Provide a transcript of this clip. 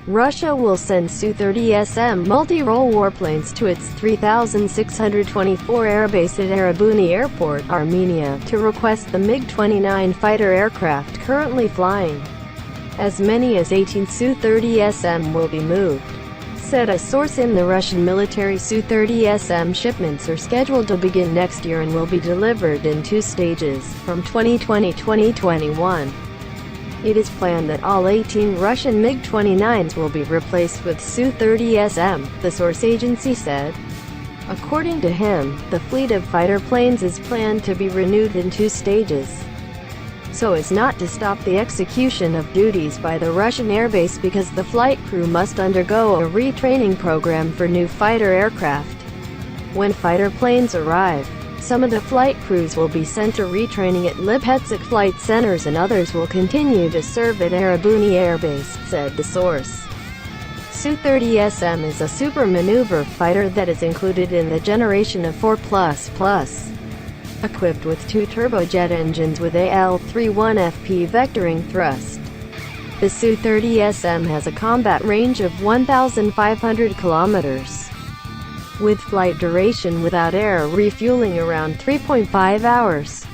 Russia will send Su-30SM multirole warplanes to its 3,624 airbase at Erebuni Airport, Armenia, to request the MiG-29 fighter aircraft currently flying. As many as 18 Su-30SM will be moved, said a source in the Russian military. Su-30SM shipments are scheduled to begin next year and will be delivered in 2 stages, from 2020-2021. It is planned that all 18 Russian MiG-29s will be replaced with Su-30SM, the source agency said. According to him, the fleet of fighter planes is planned to be renewed in 2 stages, so as not to stop the execution of duties by the Russian airbase, because the flight crew must undergo a retraining program for new fighter aircraft. When fighter planes arrive, some of the flight crews will be sent to retraining at Lipetsk flight centers and others will continue to serve at Erebuni airbase, said the source. Su-30SM is a super maneuver fighter that is included in the generation of 4++, equipped with 2 turbojet engines with AL-31FP vectoring thrust. The Su-30SM has a combat range of 1,500 kilometers, with flight duration without air refueling around 3.5 hours.